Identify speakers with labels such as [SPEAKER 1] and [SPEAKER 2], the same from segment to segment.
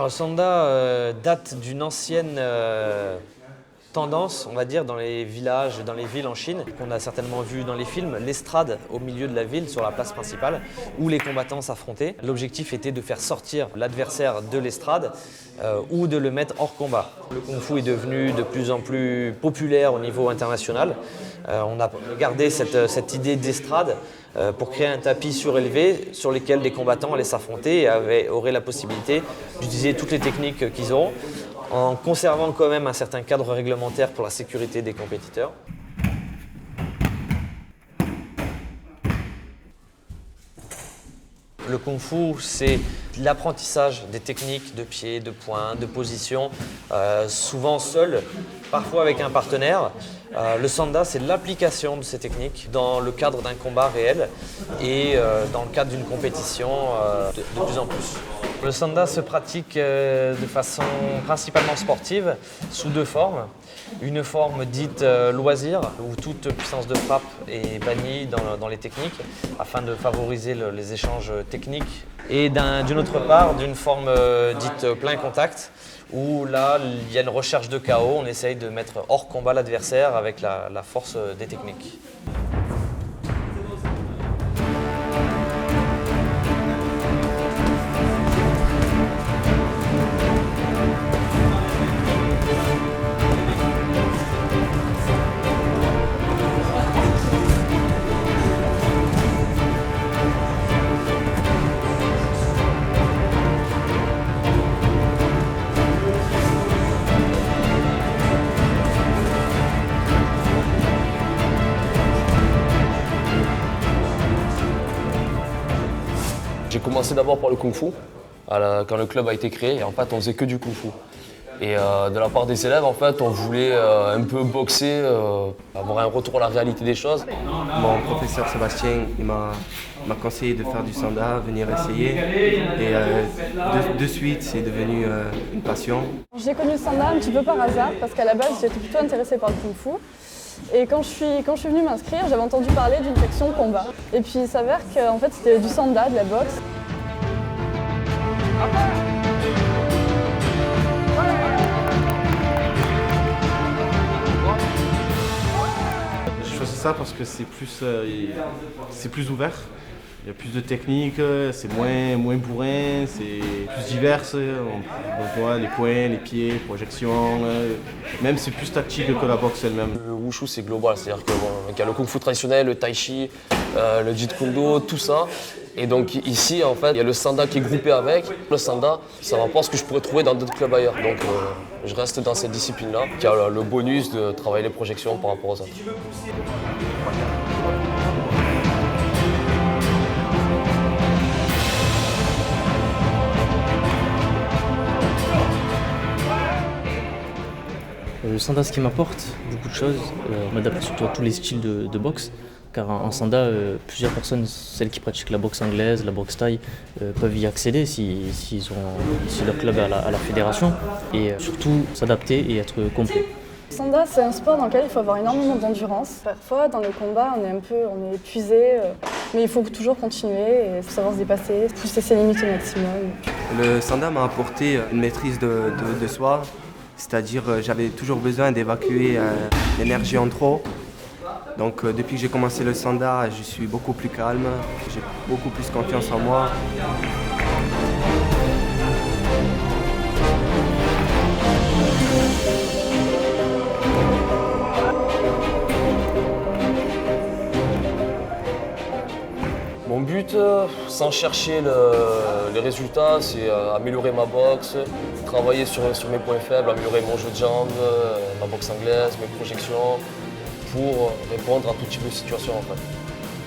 [SPEAKER 1] Alors, le sanda date d'une ancienne tendance, on va dire, dans les villages, dans les villes en Chine, qu'on a certainement vu dans les films, l'estrade au milieu de la ville, sur la place principale, où les combattants s'affrontaient. L'objectif était de faire sortir l'adversaire de l'estrade ou de le mettre hors combat. Le kung-fu est devenu de plus en plus populaire au niveau international. On a gardé cette idée d'estrade pour créer un tapis surélevé sur lequel les combattants allaient s'affronter et auraient la possibilité d'utiliser toutes les techniques qu'ils auront, en conservant quand même un certain cadre réglementaire pour la sécurité des compétiteurs. Le kung-fu, c'est l'apprentissage des techniques de pied, de poing, de position, souvent seul, parfois avec un partenaire. Le sanda, c'est l'application de ces techniques dans le cadre d'un combat réel et dans le cadre d'une compétition de plus en plus. Le sanda se pratique de façon principalement sportive sous deux formes. Une forme dite loisir, où toute puissance de frappe est bannie dans les techniques afin de favoriser les échanges techniques. Et d'une autre part, d'une forme dite plein contact, où là, il y a une recherche de chaos, on essaye de mettre hors combat l'adversaire avec la force des techniques.
[SPEAKER 2] J'ai commencé d'abord par le kung-fu, quand le club a été créé, et en fait on faisait que du kung-fu. Et de la part des élèves, en fait, on voulait un peu boxer, avoir un retour à la réalité des choses.
[SPEAKER 3] Mon professeur Sébastien m'a conseillé de faire du sanda, venir essayer, et de suite c'est devenu une passion.
[SPEAKER 4] J'ai connu le sanda un petit peu par hasard, parce qu'à la base j'étais plutôt intéressée par le kung-fu. Et quand je suis venue m'inscrire, j'avais entendu parler d'une section combat. Et puis il s'avère qu'en fait c'était du sanda, de la boxe.
[SPEAKER 5] J'ai choisi ça parce que c'est plus ouvert. Il y a plus de techniques, c'est moins bourrin, c'est plus divers. On voit les poings, les pieds, projections. Même c'est plus tactique que la boxe elle-même.
[SPEAKER 2] Le wushu c'est global, c'est-à-dire qu'il y a le kung-fu traditionnel, le tai chi, le jeet kune do, tout ça. Et donc ici en fait il y a le sanda qui est groupé avec. Le sanda, ça rapporte ce que je pourrais trouver dans d'autres clubs ailleurs. Donc je reste dans cette discipline-là, qui a le bonus de travailler les projections par rapport aux autres.
[SPEAKER 6] Le sanda, ce qui m'apporte beaucoup de choses, m'adapte surtout à tous les styles de boxe, car en sanda, plusieurs personnes, celles qui pratiquent la boxe anglaise, la boxe thaï, peuvent y accéder si leur club est à la fédération, et surtout s'adapter et être complet.
[SPEAKER 4] Le sanda, c'est un sport dans lequel il faut avoir énormément d'endurance. Parfois, dans les combats, on est épuisé, mais il faut toujours continuer et savoir se dépasser, pousser ses limites au maximum.
[SPEAKER 3] Le sanda m'a apporté une maîtrise de soi, c'est-à-dire j'avais toujours besoin d'évacuer l'énergie en trop. Donc depuis que j'ai commencé le sanda, je suis beaucoup plus calme, j'ai beaucoup plus confiance en moi.
[SPEAKER 2] Mon but, sans chercher les résultats, c'est améliorer ma boxe, travailler sur mes points faibles, améliorer mon jeu de jambes, ma boxe anglaise, mes projections, pour répondre à tout type de situation en fait.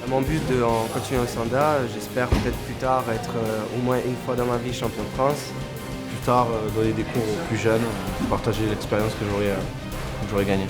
[SPEAKER 3] Mon but en continuant le sanda, j'espère peut-être plus tard être au moins une fois dans ma vie champion de France.
[SPEAKER 5] Plus tard, donner des cours aux plus jeunes, partager l'expérience que j'aurais gagnée.